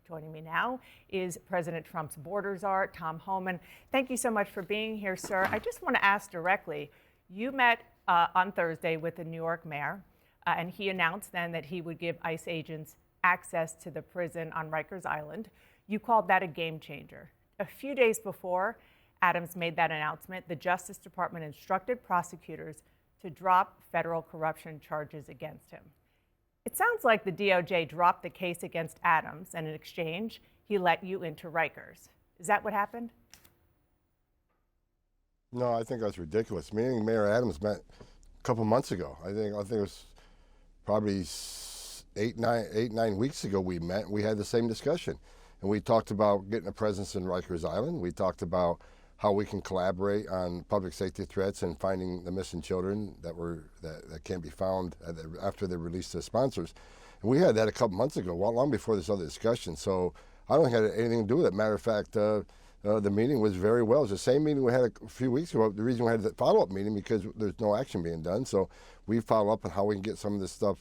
Joining me now is President Trump's border czar, Tom Homan. Thank you so much for being here, sir. I just want to ask directly, you met on Thursday with the New York mayor, and he announced then that he would give ICE agents access to the prison on Rikers Island. You called that a game changer. A few days before Adams made that announcement, the Justice Department instructed prosecutors to drop federal corruption charges against him. It sounds like the DOJ dropped the case against Adams, and in exchange, he let you into Rikers. Is that what happened? No, I think that's ridiculous. Me and Mayor Adams met a couple months ago. I think it was probably eight, 9 weeks ago we met. We had the same discussion, and we talked about getting a presence in Rikers Island. We talked about how we can collaborate on public safety threats and finding the missing children that can't be found after they released their sponsors. And we had that a couple months ago, long before this other discussion. So I don't think it had anything to do with it. Matter of fact, the meeting was very well. It was the same meeting we had a few weeks ago. The reason we had the follow-up meeting because there's no action being done. So we follow up on how we can get some of this stuff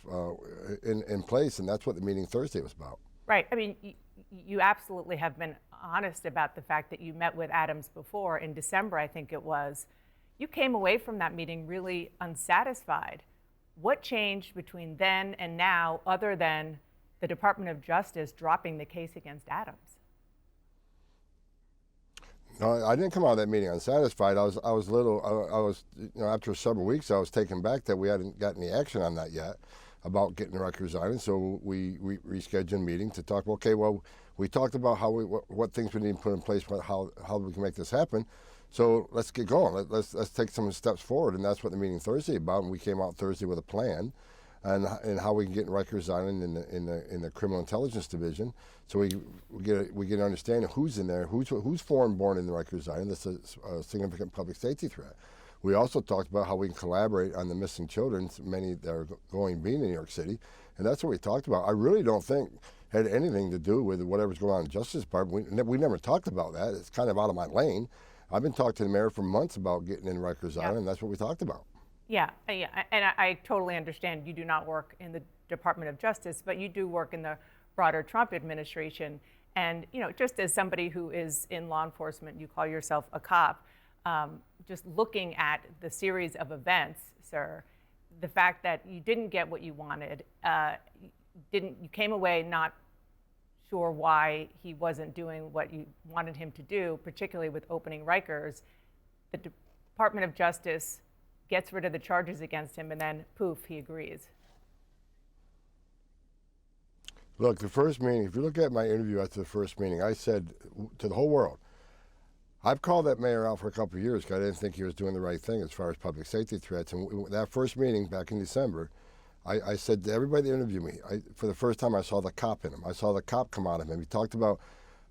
in place, and that's what the meeting Thursday was about. Right. I mean, you absolutely have been honest about the fact that you met with Adams before in December, I think it was. You came away from that meeting really unsatisfied. What changed between then and now other than the Department of Justice dropping the case against Adams? No, I didn't come out of that meeting unsatisfied. I was after several weeks, I was taken back that we hadn't got any action on that yet about getting Rikers Island. So we rescheduled a meeting to talk. Okay, well, we talked about how what things we need to put in place, how we can make this happen. So let's get going. Let's take some steps forward, and that's what the meeting Thursday about. And we came out Thursday with a plan, and how we can get Rikers Island in the Criminal Intelligence Division. So we get an understanding of who's in there, who's foreign born in the Rikers Island. That's a significant public safety threat. We also talked about how we can collaborate on the missing children, many that are being in New York City, and that's what we talked about. I really don't think had anything to do with whatever's going on in the Justice Department. We never talked about that. It's kind of out of my lane. I've been talking to the mayor for months about getting in Rikers Island, and that's what we talked about. Yeah, and I totally understand you do not work in the Department of Justice, but you do work in the broader Trump administration. And just as somebody who is in law enforcement, you call yourself a cop. Just looking at the series of events, sir, the fact that you didn't get what you wanted, you came away not sure why he wasn't doing what you wanted him to do, particularly with opening Rikers. The Department of Justice gets rid of the charges against him, and then poof, he agrees. Look, the first meeting, if you look at my interview after the first meeting, I said to the whole world, I've called that mayor out for a couple of years because I didn't think he was doing the right thing as far as public safety threats. And that first meeting back in December, I said to everybody that interviewed me, for the first time I saw the cop in him. I saw the cop come out of him. He talked about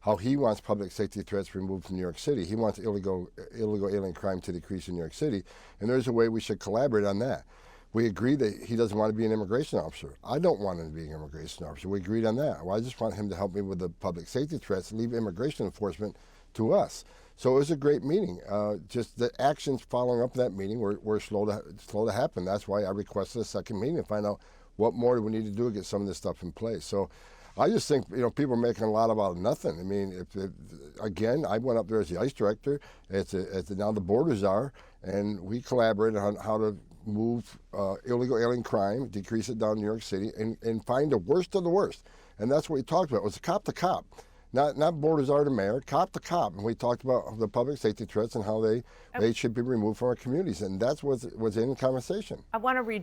how he wants public safety threats removed from New York City. He wants illegal alien crime to decrease in New York City. And there's a way we should collaborate on that. We agreed that he doesn't want to be an immigration officer. I don't want him to be an immigration officer. We agreed on that. Well, I just want him to help me with the public safety threats, leave immigration enforcement to us. So it was a great meeting. Just the actions following up that meeting were slow to happen. That's why I requested a second meeting to find out what more do we need to do to get some of this stuff in place. So I just think people are making a lot about nothing. I mean, again, I went up there as the ICE director. Now the borders are, and we collaborated on how to move illegal alien crime, decrease it down in New York City, and find the worst of the worst. And that's what we talked about. It was cop to cop. Not borders are to mayor, cop to cop. And we talked about the public safety threats and how they should be removed from our communities. And that's what was in the conversation. I want to read